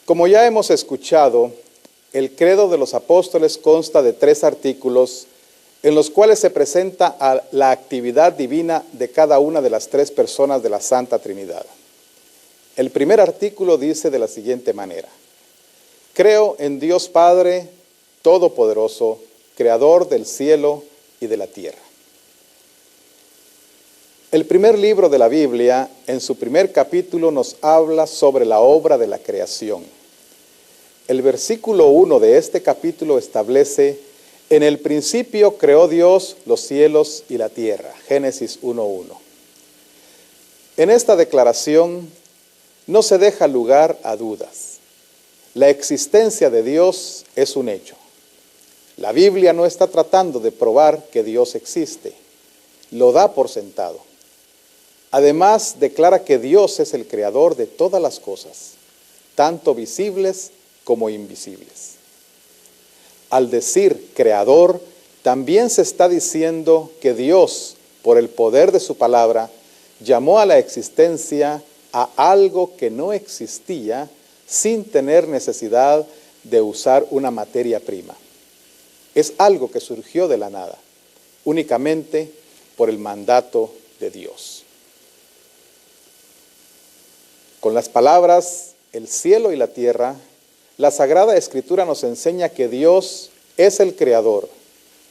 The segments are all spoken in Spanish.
Como ya hemos escuchado, el credo de los apóstoles consta de 3 artículos en los cuales se presenta la actividad divina de cada una de las 3 personas de la Santa Trinidad. El primer artículo dice de la siguiente manera: creo en Dios Padre Todopoderoso, Creador del cielo y de la tierra. El primer libro de la Biblia, en su primer capítulo, nos habla sobre la obra de la creación. El versículo 1 de este capítulo establece: en el principio creó Dios los cielos y la tierra. Génesis 1:1. En esta declaración no se deja lugar a dudas. La existencia de Dios es un hecho. La Biblia no está tratando de probar que Dios existe, lo da por sentado. Además, declara que Dios es el creador de todas las cosas, tanto visibles como invisibles. Al decir creador, también se está diciendo que Dios, por el poder de su palabra, llamó a la existencia a algo que no existía sin tener necesidad de usar una materia prima. Es algo que surgió de la nada, únicamente por el mandato de Dios. Con las palabras el cielo y la tierra, la Sagrada Escritura nos enseña que Dios es el creador,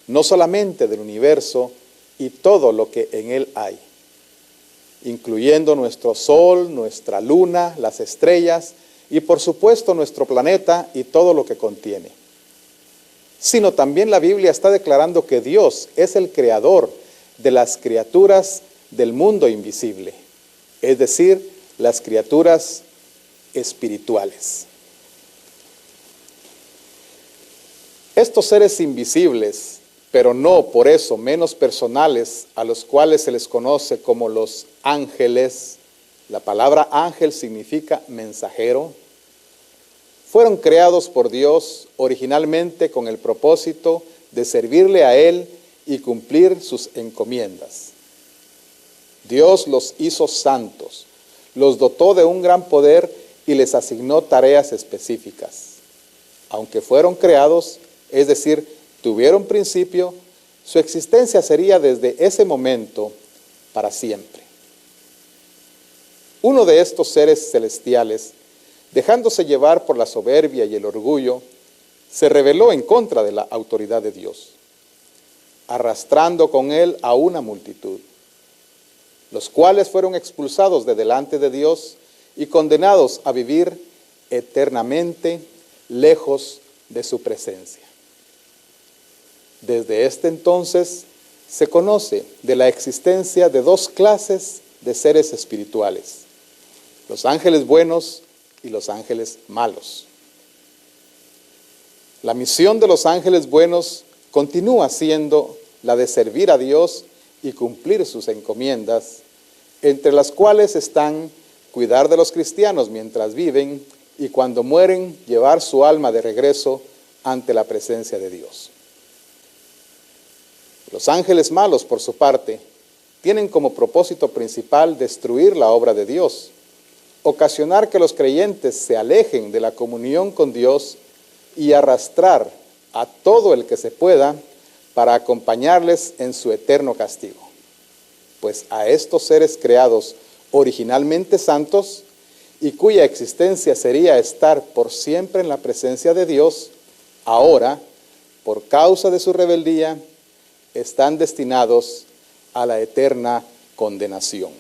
no solamente del universo y todo lo que en él hay, incluyendo nuestro sol, nuestra luna, las estrellas y por supuesto nuestro planeta y todo lo que contiene. Sino también la Biblia está declarando que Dios es el creador de las criaturas del mundo invisible, es decir, las criaturas espirituales. Estos seres invisibles, pero no por eso menos personales, a los cuales se les conoce como los ángeles, la palabra ángel significa mensajero, fueron creados por Dios originalmente con el propósito de servirle a Él y cumplir sus encomiendas. Dios los hizo santos, los dotó de un gran poder y les asignó tareas específicas. Aunque fueron creados, es decir, tuvieron principio, su existencia sería desde ese momento para siempre. Uno de estos seres celestiales, dejándose llevar por la soberbia y el orgullo, se rebeló en contra de la autoridad de Dios, arrastrando con él a una multitud, los cuales fueron expulsados de delante de Dios y condenados a vivir eternamente lejos de su presencia. Desde este entonces se conoce de la existencia de 2 clases de seres espirituales: los ángeles buenos y los ángeles malos. La misión de los ángeles buenos continúa siendo la de servir a Dios y cumplir sus encomiendas, entre las cuales están cuidar de los cristianos mientras viven y cuando mueren llevar su alma de regreso ante la presencia de Dios. Los ángeles malos, por su parte, tienen como propósito principal destruir la obra de Dios, ocasionar que los creyentes se alejen de la comunión con Dios y arrastrar a todo el que se pueda para acompañarles en su eterno castigo. Pues a estos seres creados originalmente santos y cuya existencia sería estar por siempre en la presencia de Dios, ahora, por causa de su rebeldía, están destinados a la eterna condenación.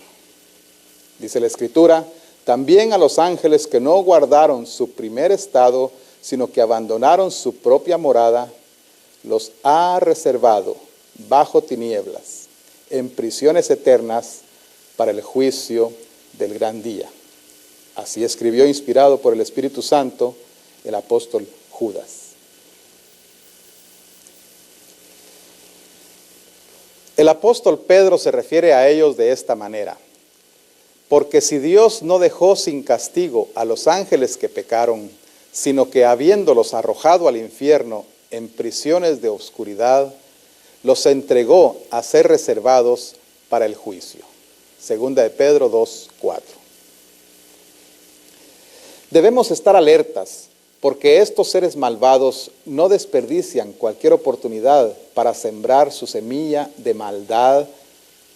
Dice la Escritura: también a los ángeles que no guardaron su primer estado, sino que abandonaron su propia morada, los ha reservado bajo tinieblas, en prisiones eternas, para el juicio del gran día. Así escribió, inspirado por el Espíritu Santo, el apóstol Judas. El apóstol Pedro se refiere a ellos de esta manera: porque si Dios no dejó sin castigo a los ángeles que pecaron, sino que habiéndolos arrojado al infierno en prisiones de oscuridad, los entregó a ser reservados para el juicio. Segunda de Pedro 2:4. Debemos estar alertas, porque estos seres malvados no desperdician cualquier oportunidad para sembrar su semilla de maldad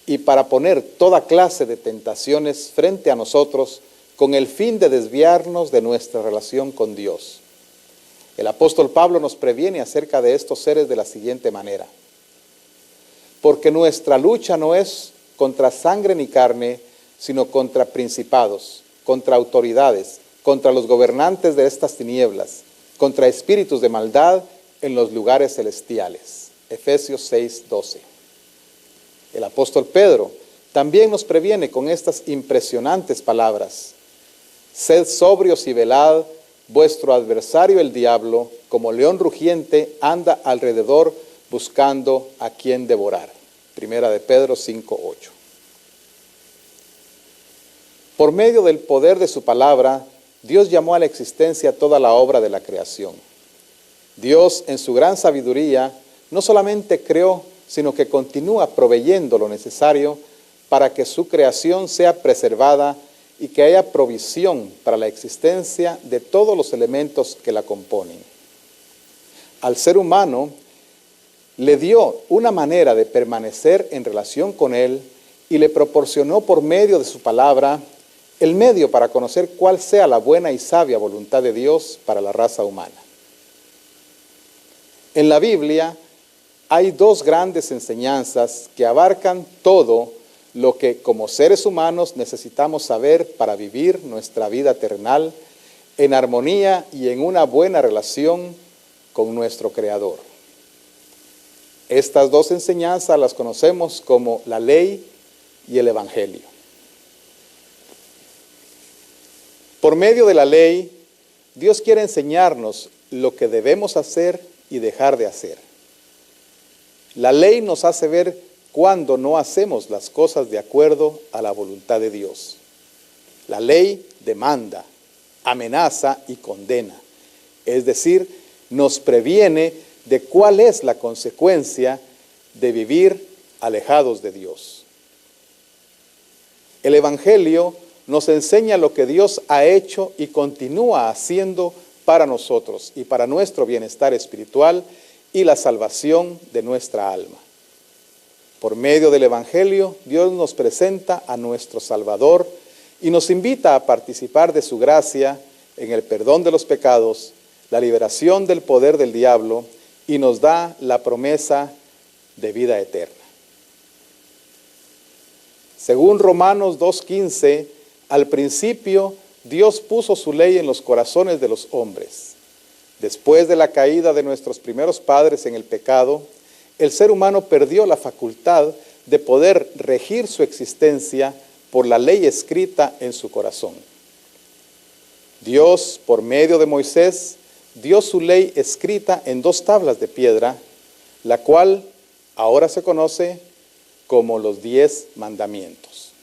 y para poner toda clase de tentaciones frente a nosotros con el fin de desviarnos de nuestra relación con Dios. El apóstol Pablo nos previene acerca de estos seres de la siguiente manera: porque nuestra lucha no es contra sangre ni carne, sino contra principados, contra autoridades, contra los gobernantes de estas tinieblas, contra espíritus de maldad en los lugares celestiales. Efesios 6:12. El apóstol Pedro también nos previene con estas impresionantes palabras: sed sobrios y velad, vuestro adversario el diablo, como león rugiente, anda alrededor buscando a quien devorar. Primera de Pedro 5:8. Por medio del poder de su palabra, Dios llamó a la existencia toda la obra de la creación. Dios, en su gran sabiduría, no solamente creó, sino que continúa proveyendo lo necesario para que su creación sea preservada y que haya provisión para la existencia de todos los elementos que la componen. Al ser humano le dio una manera de permanecer en relación con Él y le proporcionó por medio de su palabra el medio para conocer cuál sea la buena y sabia voluntad de Dios para la raza humana. En la Biblia hay dos grandes enseñanzas que abarcan todo lo que como seres humanos necesitamos saber para vivir nuestra vida terrenal en armonía y en una buena relación con nuestro Creador. Estas dos enseñanzas las conocemos como la ley y el Evangelio. Por medio de la ley, Dios quiere enseñarnos lo que debemos hacer y dejar de hacer. La ley nos hace ver cuando no hacemos las cosas de acuerdo a la voluntad de Dios. La ley demanda, amenaza y condena. Es decir, nos previene de cuál es la consecuencia de vivir alejados de Dios. El Evangelio nos enseña lo que Dios ha hecho y continúa haciendo para nosotros y para nuestro bienestar espiritual y la salvación de nuestra alma. Por medio del Evangelio, Dios nos presenta a nuestro Salvador y nos invita a participar de su gracia en el perdón de los pecados, la liberación del poder del diablo y nos da la promesa de vida eterna. Según Romanos 2:15, al principio Dios puso su ley en los corazones de los hombres. Después de la caída de nuestros primeros padres en el pecado, el ser humano perdió la facultad de poder regir su existencia por la ley escrita en su corazón. Dios, por medio de Moisés, dio su ley escrita en 2 tablas de piedra, la cual ahora se conoce como los 10 mandamientos.